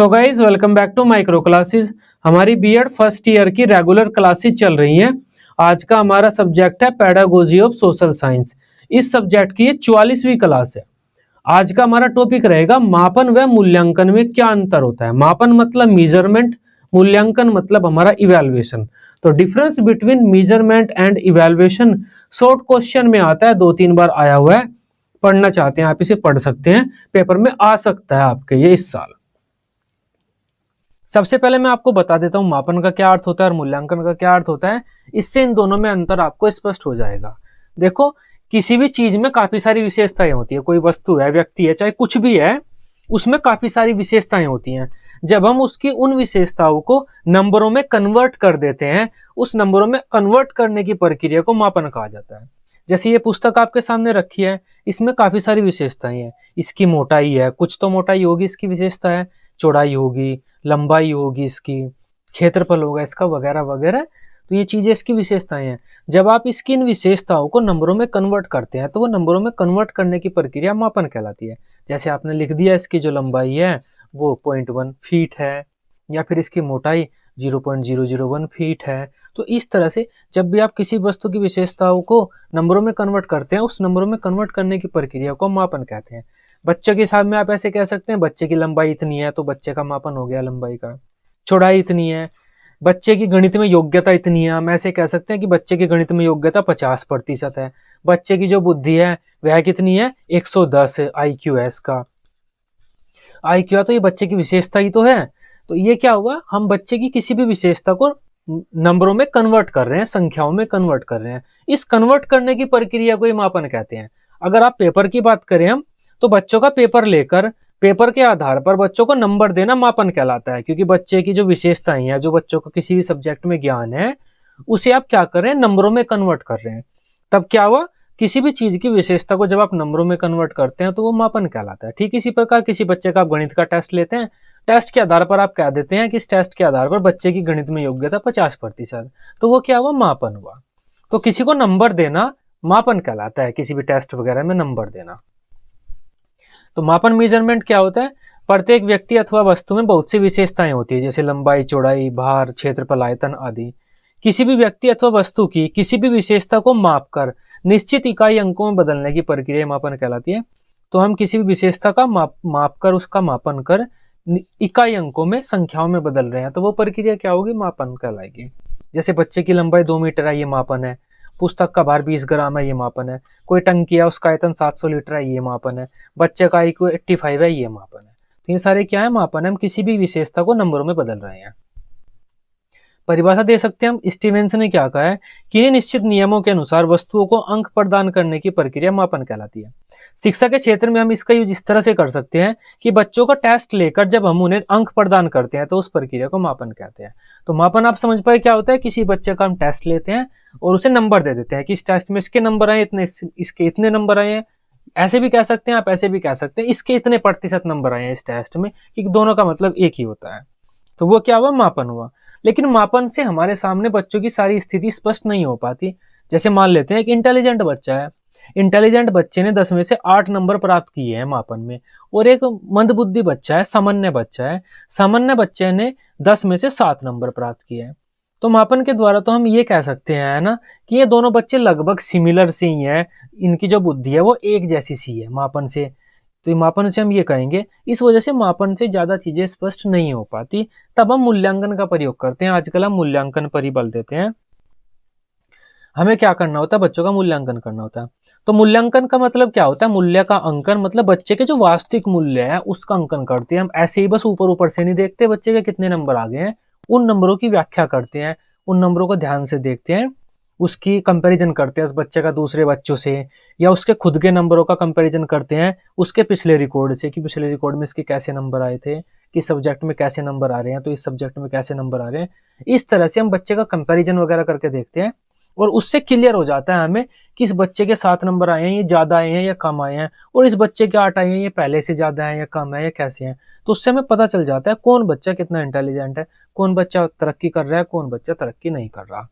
So guys welcome back to micro classes. हमारी BEd first year की regular classes चल रही हैं। आज का हमारा सब्जेक्ट है पेडागोजी ऑफ सोशल साइंस। इस सब्जेक्ट की ये 44वीं क्लास है। आज का हमारा टॉपिक रहेगा मापन व मूल्यांकन में क्या अंतर होता है। मापन मतलब मेजरमेंट, मूल्यांकन मतलब हमारा इवैल्यूएशन। तो difference between measurement and evaluation short question में आता है, 2-3 बार आया हुआ है। पढ़ना चाहते हैं आप इसे पढ़ सकते हैं, पेपर में आ सकता है आपके ये इस साल। सबसे पहले मैं आपको बता देता हूं मापन का क्या अर्थ होता है और मूल्यांकन का क्या अर्थ होता है। इससे इन दोनों में अंतर आपको स्पष्ट हो जाएगा। देखो, किसी भी चीज में काफी सारी विशेषताएं होती है। कोई वस्तु है, व्यक्ति है, चाहे कुछ भी है, उसमें काफी सारी विशेषताएं होती हैं। जब हम उसकी उन विशेषताओं को नंबरों में कन्वर्ट कर देते हैं, उस नंबरों में कन्वर्ट करने की प्रक्रिया को मापन कहा जाता है। जैसे ये पुस्तक आपके सामने रखी है, इसमें काफी सारी विशेषताएं हैं। इसकी मोटाई है, कुछ तो मोटाई होगी, इसकी विशेषता है, चौड़ाई होगी, लंबाई होगी, इसकी क्षेत्रफल होगा इसका, वगैरह वगैरह। तो ये चीजें इसकी विशेषताएं हैं। जब आप इसकी इन विशेषताओं को नंबरों में कन्वर्ट करते हैं तो वो नंबरों में कन्वर्ट करने की प्रक्रिया मापन कहलाती है। जैसे आपने लिख दिया इसकी जो लंबाई है वो 0.1 फीट है, या फिर इसकी मोटाई 0.001 फीट है। तो इस तरह से जब भी आप किसी वस्तु की विशेषताओं को नंबरों में कन्वर्ट करते हैं, उस नंबरों में कन्वर्ट करने की प्रक्रिया को मापन कहते हैं। बच्चे के हिसाब में आप ऐसे कह सकते हैं, बच्चे की लंबाई इतनी है तो बच्चे का मापन हो गया लंबाई का। चौड़ाई इतनी है, बच्चे की गणित में योग्यता इतनी है, हम ऐसे कह सकते हैं कि बच्चे की गणित में योग्यता 50% है। बच्चे की जो बुद्धि है वह कितनी है, 110 IQ है इसका। IQ है तो ये बच्चे की विशेषता ही तो है। तो ये क्या हुआ, हम बच्चे की किसी भी विशेषता को नंबरों में कन्वर्ट कर रहे हैं, संख्याओं में कन्वर्ट कर रहे हैं। इस कन्वर्ट करने की प्रक्रिया को ही मापन कहते हैं। अगर आप पेपर की बात करें हम, तो बच्चों का पेपर लेकर पेपर के आधार पर बच्चों को नंबर देना मापन कहलाता है। क्योंकि बच्चे की जो विशेषताएं हैं, जो बच्चों को किसी भी सब्जेक्ट में ज्ञान है, उसे आप क्या कर रहे हैं, नंबरों में कन्वर्ट कर रहे हैं। तब क्या हुआ, किसी भी चीज की विशेषता को जब आप नंबरों में कन्वर्ट करते हैं तो वो मापन कहलाता है। ठीक इसी प्रकार किसी बच्चे का आप गणित का टेस्ट लेते हैं, टेस्ट के आधार पर आप कह देते हैं कि इस टेस्ट के आधार पर बच्चे की गणित में योग्यता 50%, तो वो क्या हुआ, मापन हुआ। तो किसी को नंबर देना मापन कहलाता है, किसी भी टेस्ट वगैरह में नंबर देना। तो मापन मेजरमेंट क्या होता है, प्रत्येक व्यक्ति अथवा वस्तु में बहुत सी विशेषताएं होती है, जैसे लंबाई, चौड़ाई, भार, क्षेत्रफल, आयतन आदि। किसी भी व्यक्ति अथवा वस्तु की किसी भी विशेषता को मापकर निश्चित इकाई अंकों में बदलने की प्रक्रिया मापन कहलाती है। तो हम किसी भी विशेषता का मापकर उसका मापन कर इकाई अंकों में, संख्याओं में बदल रहे हैं, तो वो प्रक्रिया क्या होगी, मापन कहलाएगी। जैसे बच्चे की लंबाई 2 मीटर है, ये मापन है। पुस्तक का भार 20 ग्राम है, ये मापन है। कोई टंकी है, उसका आयतन 700 लीटर है, ये मापन है। बच्चे का IQ 85 है, ये मापन है। तो ये सारे क्या है, मापन है। हम किसी भी विशेषता को नंबरों में बदल रहे हैं। परिभाषा दे सकते हैं हम, स्टीवेंस ने क्या कहा है कि निश्चित नियमों के अनुसार वस्तुओं को अंक प्रदान करने की प्रक्रिया मापन कहलाती है। शिक्षा के क्षेत्र में हम इसका यूज इस तरह से कर सकते हैं कि बच्चों का टेस्ट लेकर जब हम उन्हें अंक प्रदान करते हैं तो उस प्रक्रिया को मापन कहते हैं। तो मापन आप समझ पाए क्या होता है, किसी बच्चे का हम टेस्ट लेते हैं और उसे नंबर दे देते हैं कि इस टेस्ट में इसके नंबर आए इतने, इसके इतने नंबर आए हैं। ऐसे भी कह सकते हैं आप, ऐसे भी कह सकते हैं इसके इतने प्रतिशत नंबर आए हैं इस टेस्ट में, कि दोनों का मतलब एक ही होता है। तो वो क्या हुआ, मापन हुआ। लेकिन मापन से हमारे सामने बच्चों की सारी स्थिति स्पष्ट नहीं हो पाती। जैसे मान लेते हैं एक इंटेलिजेंट बच्चा है, इंटेलिजेंट बच्चे ने 10 में से 8 नंबर प्राप्त किए हैं मापन में, और एक मंदबुद्धि बच्चा है, सामान्य बच्चा है, सामान्य बच्चे ने 10 में से 7 नंबर प्राप्त किए हैं। तो मापन के द्वारा तो हम ये कह सकते हैं, है ना, कि ये दोनों बच्चे लगभग सिमिलर से ही हैं, इनकी जो बुद्धि है वो एक जैसी सी है मापन से। तो मापन से हम ये कहेंगे। इस वजह से मापन से ज्यादा चीजें स्पष्ट नहीं हो पाती, तब हम मूल्यांकन का प्रयोग करते हैं। आजकल हम मूल्यांकन पर ही बल देते हैं। हमें क्या करना होता है, बच्चों का मूल्यांकन करना होता है। तो मूल्यांकन का मतलब क्या होता है, मूल्य का अंकन, मतलब बच्चे के जो वास्तविक मूल्य है उसका अंकन करते हैं हम। ऐसे ही बस ऊपर ऊपर से नहीं देखते बच्चे के कितने नंबर आ गए हैं, उन नंबरों की व्याख्या करते हैं, उन नंबरों को ध्यान से देखते हैं, उसकी कंपैरिजन करते हैं उस बच्चे का दूसरे बच्चों से, या उसके खुद के नंबरों का कंपैरिजन करते हैं उसके पिछले रिकॉर्ड से, कि पिछले रिकॉर्ड में इसके कैसे नंबर आए थे, किस सब्जेक्ट में कैसे नंबर आ रहे हैं, तो इस सब्जेक्ट में कैसे नंबर आ रहे हैं। इस तरह से हम बच्चे का कंपैरिजन वगैरह करके देखते हैं, और उससे क्लियर हो जाता है हमें कि इस बच्चे के 7 नंबर आए हैं, ये ज्यादा आए हैं या कम आए हैं, और इस बच्चे के 8 आए हैं, ये पहले से ज्यादा है या कम है या कैसे हैं। तो उससे हमें पता चल जाता है कौन बच्चा कितना इंटेलिजेंट है, कौन बच्चा तरक्की कर रहा है, कौन बच्चा तरक्की नहीं कर रहा।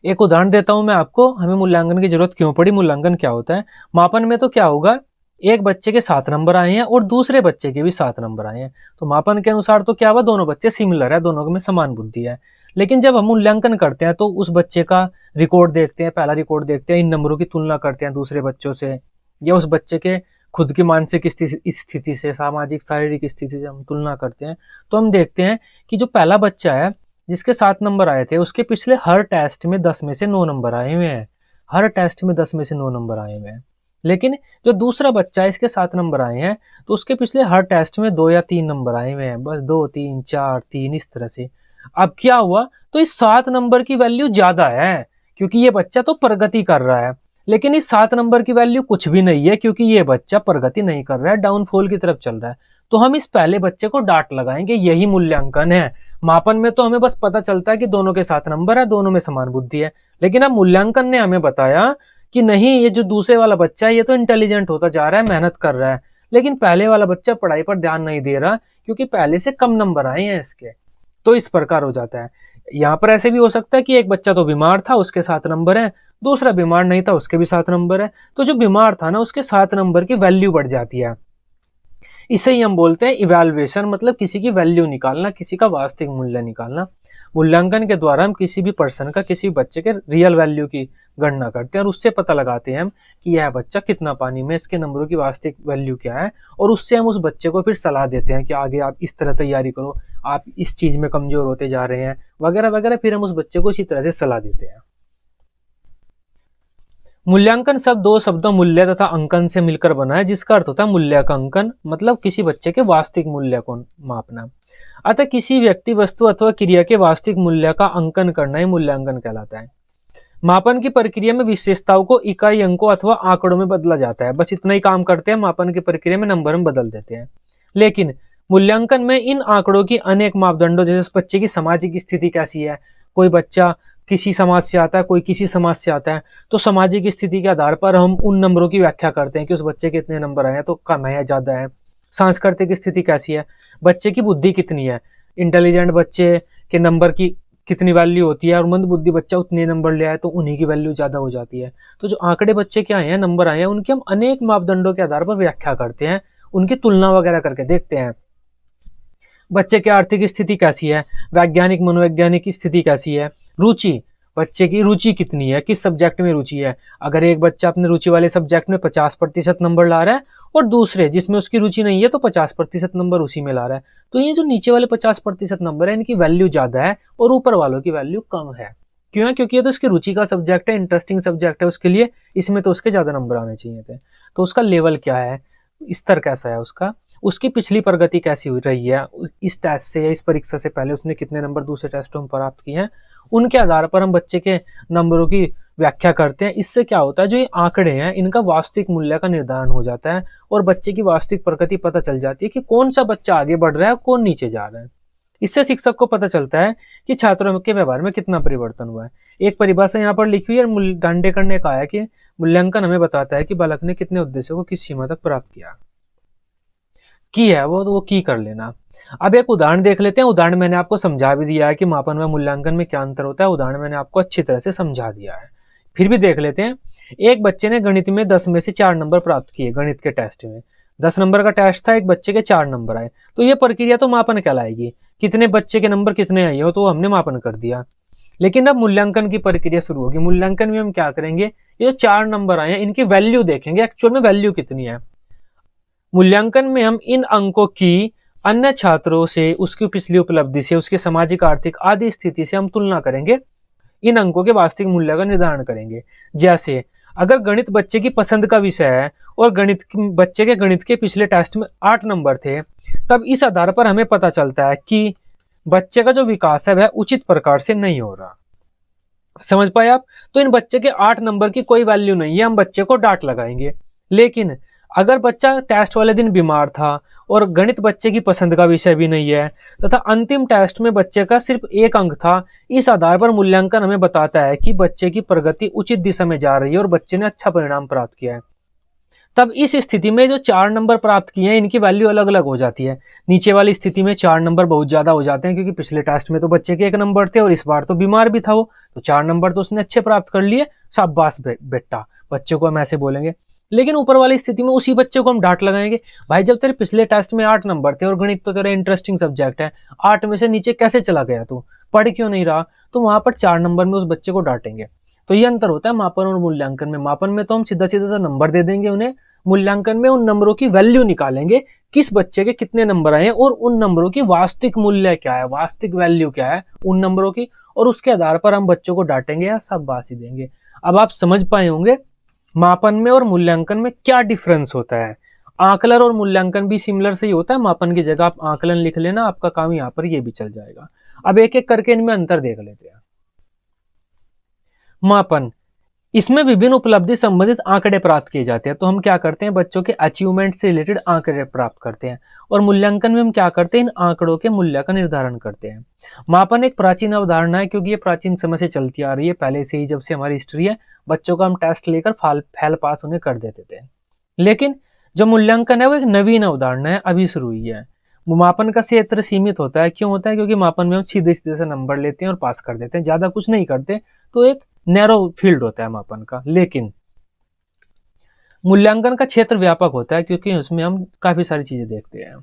एक उदाहरण देता हूं मैं आपको, हमें मूल्यांकन की जरूरत क्यों पड़ी, मूल्यांकन क्या होता है। मापन में तो क्या होगा, एक बच्चे के 7 नंबर आए हैं और दूसरे बच्चे के भी 7 नंबर आए हैं, तो मापन के अनुसार तो क्या हुआ, दोनों बच्चे सिमिलर है, दोनों में समान बुद्धि है। लेकिन जब हम मूल्यांकन करते हैं तो उस बच्चे का रिकॉर्ड देखते हैं, पहला रिकॉर्ड देखते हैं, इन नंबरों की तुलना करते हैं दूसरे बच्चों से, या उस बच्चे के खुद की मानसिक स्थिति से, सामाजिक शारीरिक स्थिति से हम तुलना करते हैं, तो हम देखते हैं कि जो पहला बच्चा है जिसके 7 नंबर आए थे, उसके पिछले हर टेस्ट में 10 में से 9 नंबर आए हुए हैं, हर टेस्ट में 10 में से 9 नंबर आए हुए हैं। लेकिन जो दूसरा बच्चा है इसके 7 नंबर आए हैं, तो उसके पिछले हर टेस्ट में 2 या 3 नंबर आए हुए हैं, बस 2 3 4 3 इस तरह से। अब क्या हुआ, तो इस 7 नंबर की वैल्यू ज्यादा है क्योंकि ये बच्चा तो प्रगति कर रहा है, लेकिन इस 7 नंबर की वैल्यू कुछ भी नहीं है क्योंकि ये बच्चा प्रगति नहीं कर रहा है, डाउनफॉल की तरफ चल रहा है। तो हम इस पहले बच्चे को डांट लगाएंगे, यही मूल्यांकन है। मापन में तो हमें बस पता चलता है कि दोनों के 7 नंबर है, दोनों में समान बुद्धि है, लेकिन अब मूल्यांकन ने हमें बताया कि नहीं, ये जो दूसरे वाला बच्चा है ये तो इंटेलिजेंट होता जा रहा है, मेहनत कर रहा है, लेकिन पहले वाला बच्चा पढ़ाई पर ध्यान नहीं दे रहा क्योंकि पहले से कम नंबर आए हैं इसके। तो इस प्रकार हो जाता है। यहाँ पर ऐसे भी हो सकता है कि एक बच्चा तो बीमार था, उसके 7 नंबर है, दूसरा बीमार नहीं था, उसके भी 7 नंबर है, तो जो बीमार था ना उसके 7 नंबर की वैल्यू बढ़ जाती है। इसे ही हम बोलते हैं इवैल्यूएशन, मतलब किसी की वैल्यू निकालना, किसी का वास्तविक मूल्य निकालना। मूल्यांकन के द्वारा हम किसी भी पर्सन का, किसी बच्चे के रियल वैल्यू की गणना करते हैं और उससे पता लगाते हैं हम कि यह बच्चा कितना पानी में, इसके नंबरों की वास्तविक वैल्यू क्या है, और उससे हम उस बच्चे को फिर सलाह देते हैं कि आगे आप इस तरह तैयारी करो, आप इस चीज में कमजोर होते जा रहे हैं, वगैरह वगैरह। फिर हम उस बच्चे को इसी तरह से सलाह देते हैं। मूल्यांकन शब्द दो शब्दों मूल्य तथा अंकन से मिलकर बना है, जिसका अर्थ होता है मूल्यांकन, मतलब किसी बच्चे के वास्तविक मूल्य को मापना। अतः किसी व्यक्ति, वस्तु अथवा क्रिया के वास्तविक मूल्य का अंकन करना ही मूल्यांकन कहलाता है। मापन की प्रक्रिया में विशेषताओं को इकाई, अंकों अथवा आंकड़ों में बदला जाता है, बस इतना ही काम करते हैं, मापन की प्रक्रिया में नंबर में बदल देते हैं। लेकिन मूल्यांकन में इन आंकड़ों की अनेक मापदंडों, जैसे बच्चे की सामाजिक स्थिति कैसी है, कोई बच्चा किसी समाज से आता है, कोई किसी समाज से आता है, तो सामाजिक स्थिति के आधार पर हम उन नंबरों की व्याख्या करते हैं कि उस बच्चे के इतने नंबर आए हैं, तो कम है या ज्यादा है। सांस्कृतिक स्थिति कैसी है, बच्चे की बुद्धि कितनी है, इंटेलिजेंट बच्चे के नंबर की कितनी वैल्यू होती है, और मंद बुद्धि बच्चा उतने नंबर ले आए तो उन्हीं की वैल्यू ज्यादा हो जाती है। तो जो आंकड़े बच्चे के आए हैं, नंबर आए हैं, उनकी हम अनेक मापदंडों के आधार पर व्याख्या करते हैं, उनकी तुलना वगैरह करके देखते हैं। बच्चे की आर्थिक स्थिति कैसी है, वैज्ञानिक मनोवैज्ञानिक स्थिति कैसी है, रुचि, बच्चे की रुचि कितनी है, किस सब्जेक्ट में रुचि है। अगर एक बच्चा अपने रुचि वाले सब्जेक्ट में 50% नंबर ला रहा है और दूसरे जिसमें उसकी रुचि नहीं है तो 50% नंबर उसी में ला रहा है, तो ये जो नीचे वाले 50% नंबर है, इनकी वैल्यू ज्यादा है और ऊपर वालों की वैल्यू कम है। क्यों है? क्योंकि ये तो इसकी रुचि का सब्जेक्ट है, इंटरेस्टिंग सब्जेक्ट है उसके लिए, इसमें तो उसके ज्यादा नंबर आने चाहिए थे। तो उसका लेवल क्या है, स्तर कैसा है उसका, उसकी पिछली प्रगति कैसी हुई रही है, इस टेस्ट से या इस परीक्षा से पहले उसने कितने नंबर दूसरे टेस्टों में प्राप्त किए हैं, उनके आधार पर हम बच्चे के नंबरों की व्याख्या करते हैं। इससे क्या होता है, जो ये आंकड़े हैं इनका वास्तविक मूल्य का निर्धारण हो जाता है और बच्चे की वास्तविक प्रगति पता चल जाती है कि कौन सा बच्चा आगे बढ़ रहा है, कौन नीचे जा रहा है। इससे शिक्षक को पता चलता है कि छात्रों के व्यवहार में कितना परिवर्तन हुआ है। एक परिभाषा यहाँ पर लिखी हुई है, दांडेकर ने कहा है कि मूल्यांकन हमें बताता है कि बालक ने कितने उद्देश्यों को किस सीमा तक प्राप्त किया की है, वो की कर लेना। अब एक उदाहरण देख लेते हैं। उदाहरण मैंने आपको समझा भी दिया है कि मापन व मूल्यांकन में क्या अंतर होता है, उदाहरण मैंने आपको अच्छी तरह से समझा दिया है, फिर भी देख लेते हैं। एक बच्चे ने गणित में 10 में से 4 नंबर प्राप्त किए, गणित के टेस्ट में 10 नंबर का टेस्ट था, एक बच्चे के 4 नंबर आए, तो ये प्रक्रिया तो मापन कहलाएगी, कितने बच्चे के नंबर कितने आए हो तो हमने मापन कर दिया। लेकिन अब मूल्यांकन की प्रक्रिया शुरू होगी। मूल्यांकन में हम क्या करेंगे, ये 4 नंबर आए हैं इनकी वैल्यू देखेंगे, एक्चुअल में वैल्यू कितनी है। मूल्यांकन में हम इन अंकों की अन्य छात्रों से, उसकी पिछली उपलब्धि से, उसकी सामाजिक आर्थिक आदि स्थिति से हम तुलना करेंगे, इन अंकों के वास्तविक मूल्य का निर्धारण करेंगे। जैसे अगर गणित बच्चे की पसंद का विषय है और बच्चे के गणित के पिछले टेस्ट में 8 नंबर थे, तब इस आधार पर हमें पता चलता है कि बच्चे का जो विकास है वह उचित प्रकार से नहीं हो रहा। समझ पाए आप? तो इन बच्चे के 8 नंबर की कोई वैल्यू नहीं है, हम बच्चे को डांट लगाएंगे। लेकिन अगर बच्चा टेस्ट वाले दिन बीमार था और गणित बच्चे की पसंद का विषय भी नहीं है तथा अंतिम टेस्ट में बच्चे का सिर्फ 1 अंक था, इस आधार पर मूल्यांकन हमें बताता है कि बच्चे की प्रगति उचित दिशा में जा रही है और बच्चे ने अच्छा परिणाम प्राप्त किया है। तब इस स्थिति में जो 4 नंबर प्राप्त किए हैं इनकी वैल्यू अलग अलग हो जाती है। नीचे वाली स्थिति में 4 नंबर बहुत ज्यादा हो जाते हैं क्योंकि पिछले टेस्ट में तो बच्चे के 1 नंबर थे और इस बार तो बीमार भी था वो, तो 4 नंबर तो उसने अच्छे प्राप्त कर लिए, शाबाश बेटा, बच्चे को हम ऐसे बोलेंगे। लेकिन ऊपर वाली स्थिति में उसी बच्चे को हम डांट लगाएंगे, भाई जब तेरे पिछले टेस्ट में 8 नंबर थे और गणित तो तेरा इंटरेस्टिंग सब्जेक्ट है, 8 में से नीचे कैसे चला गया तू, पढ़ क्यों नहीं रहा, तो वहां पर 4 नंबर में उस बच्चे को डांटेंगे। तो ये अंतर होता है मापन और मूल्यांकन में। मापन में तो हम सीधा सीधा सा नंबर दे देंगे उन्हें, मूल्यांकन में उन नंबरों की वैल्यू निकालेंगे, किस बच्चे के कितने नंबर आए और उन नंबरों की वास्तविक मूल्य क्या है, वास्तविक वैल्यू क्या है उन नंबरों की, और उसके आधार पर हम बच्चों को डांटेंगे या शाबाशी देंगे। अब आप समझ पाए होंगे मापन में और मूल्यांकन में क्या डिफरेंस होता है। आकलन और मूल्यांकन भी सिमिलर से ही होता है, मापन की जगह आप आकलन लिख लेना, आपका काम यहाँ पर ये भी चल जाएगा। अब एक एक करके इनमें अंतर देख लेते हैं। मापन, इसमें विभिन्न उपलब्धि संबंधित आंकड़े प्राप्त किए जाते हैं। तो हम क्या करते हैं, बच्चों के अचीवमेंट से रिलेटेड आंकड़े प्राप्त करते हैं। और मूल्यांकन में हम क्या करते हैं, इन आंकड़ों के मूल्य का निर्धारण करते हैं। मापन एक प्राचीन अवधारणा है, क्योंकि ये प्राचीन समय से चलती आ रही है, पहले से ही, जब से हमारी हिस्ट्री है, बच्चों का हम टेस्ट लेकर फेल पास उन्हें कर देते थे। लेकिन जो मूल्यांकन है वो एक नवीन अवधारणा है, अभी शुरू हुई है। मापन का क्षेत्र सीमित होता है, क्यों होता है, क्योंकि मापन में हम सीधे सीधे से नंबर लेते हैं और पास कर देते हैं, ज्यादा कुछ नहीं करते, तो एक नैरो फील्ड होता है मापन का। लेकिन मूल्यांकन का क्षेत्र व्यापक होता है, क्योंकि उसमें हम काफी सारी चीजें देखते हैं।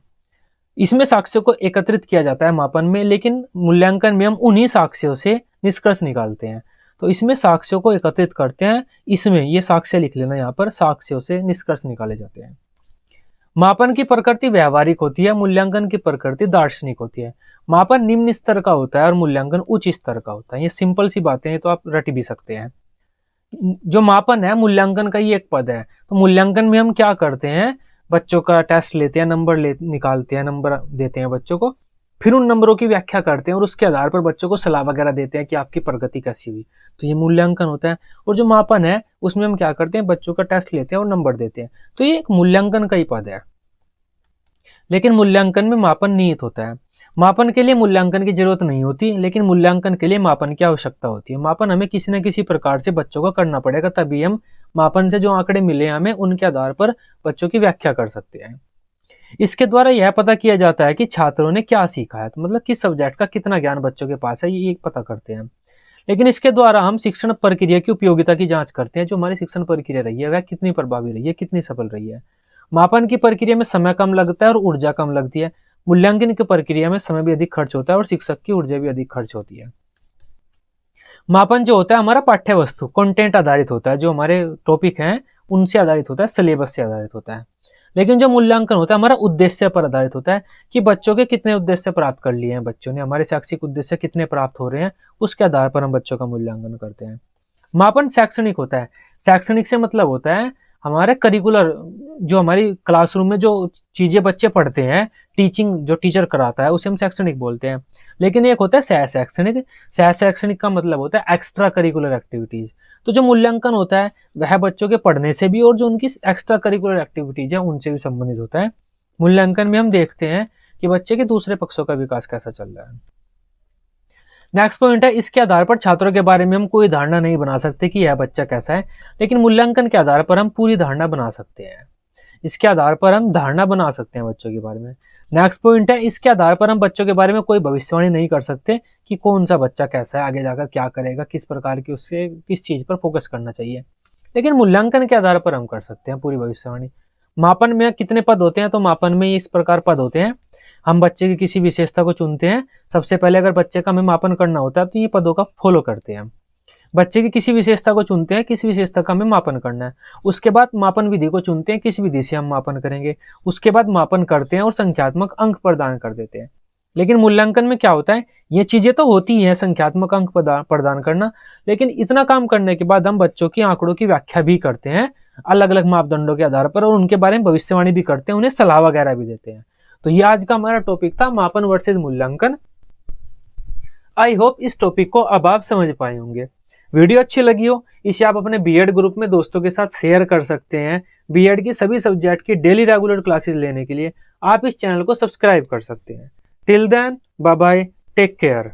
इसमें साक्ष्यों को एकत्रित किया जाता है मापन में, लेकिन मूल्यांकन में हम उन्हीं साक्ष्यों से निष्कर्ष निकालते हैं। तो इसमें साक्ष्यों को एकत्रित करते हैं, इसमें ये साक्ष्य लिख लेना, यहाँ पर साक्ष्यों से निष्कर्ष निकाले जाते हैं। मापन की प्रकृति व्यवहारिक होती है, मूल्यांकन की प्रकृति दार्शनिक होती है। मापन निम्न स्तर का होता है और मूल्यांकन उच्च स्तर का होता है। ये सिंपल सी बातें हैं, तो आप रट भी सकते हैं। जो मापन है मूल्यांकन का ही एक पद है। तो मूल्यांकन में हम क्या करते हैं, बच्चों का टेस्ट लेते हैं, नंबर निकालते हैं, नंबर देते हैं बच्चों को, फिर उन नंबरों की व्याख्या करते हैं और उसके आधार पर बच्चों को सलाह वगैरह देते हैं कि आपकी प्रगति कैसी हुई। तो ये मूल्यांकन होता है। और जो मापन है उसमें हम क्या करते हैं, बच्चों का टेस्ट लेते हैं और नंबर देते हैं। तो ये एक मूल्यांकन का ही पद है। लेकिन मूल्यांकन में मापन निहित होता है। मापन के लिए मूल्यांकन की जरूरत नहीं होती, लेकिन मूल्यांकन के लिए मापन की आवश्यकता होती है। मापन हमें किसी न किसी प्रकार से बच्चों का करना पड़ेगा, तभी हम मापन से जो आंकड़े मिले हमें उनके आधार पर बच्चों की व्याख्या कर सकते हैं। इसके द्वारा यह पता किया जाता है कि छात्रों ने क्या सीखा है, तो मतलब किस सब्जेक्ट का कितना ज्ञान बच्चों के पास है, ये पता करते हैं। लेकिन इसके द्वारा हम शिक्षण प्रक्रिया की उपयोगिता की जांच करते हैं। जो हमारी शिक्षण प्रक्रिया रही है वह कितनी प्रभावी रही है, कितनी सफल रही है। मापन की प्रक्रिया में समय कम लगता है और ऊर्जा कम लगती है। मूल्यांकन की प्रक्रिया में समय भी अधिक खर्च होता है और शिक्षक की ऊर्जा भी अधिक खर्च होती है। मापन जो होता है हमारा पाठ्य वस्तु कंटेंट आधारित होता है, जो हमारे टॉपिक हैं उनसे आधारित होता है, सिलेबस से आधारित होता है। लेकिन जो मूल्यांकन होता है हमारा उद्देश्य पर आधारित होता है, कि बच्चों के कितने उद्देश्य प्राप्त कर लिए हैं बच्चों ने, हमारे शैक्षिक उद्देश्य कितने प्राप्त हो रहे हैं, उसके आधार पर हम बच्चों का मूल्यांकन करते हैं। मापन शैक्षणिक होता है। शैक्षणिक से मतलब होता है हमारे करिकुलर, जो हमारी क्लासरूम में जो चीजें बच्चे पढ़ते हैं, टीचिंग जो टीचर कराता है उसे हम शैक्षणिक बोलते हैं। लेकिन एक होता है सह शैक्षणिक। सह शैक्षणिक का मतलब होता है एक्स्ट्रा करिकुलर एक्टिविटीज। तो जो मूल्यांकन होता है वह बच्चों के पढ़ने से भी और जो उनकी एक्स्ट्रा करिकुलर एक्टिविटीज है उनसे भी संबंधित होता है। मूल्यांकन में हम देखते हैं कि बच्चे के दूसरे पक्षों का विकास कैसा चल रहा है। नेक्स्ट पॉइंट है, इसके आधार पर छात्रों के बारे में हम कोई धारणा नहीं बना सकते कि यह बच्चा कैसा है, लेकिन मूल्यांकन के आधार पर हम पूरी धारणा बना सकते हैं। इसके आधार पर हम धारणा बना सकते हैं बच्चों के बारे में। नेक्स्ट पॉइंट है, इसके आधार पर हम बच्चों के बारे में कोई भविष्यवाणी नहीं कर सकते कि कौन सा बच्चा कैसा है, आगे जाकर क्या करेगा, किस प्रकार की उससे किस चीज पर फोकस करना चाहिए। लेकिन मूल्यांकन के आधार पर हम कर सकते हैं पूरी भविष्यवाणी। मापन में कितने पद होते हैं, तो मापन में इस प्रकार पद होते हैं। हम बच्चे की किसी विशेषता को चुनते हैं। सबसे पहले अगर बच्चे का हमें मापन करना होता है तो ये पदों का फॉलो करते हैं। बच्चे की किसी विशेषता को चुनते हैं, किस विशेषता का हमें मापन करना है। उसके बाद मापन विधि को चुनते हैं, किस विधि से हम मापन करेंगे। उसके बाद मापन करते हैं और संख्यात्मक अंक प्रदान कर देते हैं। लेकिन मूल्यांकन में क्या होता है, ये चीजें तो होती हैं, संख्यात्मक अंक प्रदान करना, लेकिन इतना काम करने के बाद हम बच्चों की आंकड़ों की व्याख्या भी करते हैं अलग अलग मापदंडों के आधार पर, और उनके बारे में भविष्यवाणी भी करते हैं, उन्हें सलाह वगैरह भी देते हैं। तो ये आज का हमारा टॉपिक था, मापन वर्सेस मूल्यांकन। आई होप इस टॉपिक को अब आप समझ पाए होंगे। वीडियो अच्छी लगी हो इसे आप अपने बीएड ग्रुप में दोस्तों के साथ शेयर कर सकते हैं। बीएड की सभी सब्जेक्ट की डेली रेगुलर क्लासेस लेने के लिए आप इस चैनल को सब्सक्राइब कर सकते हैं। Till then bye bye, take care.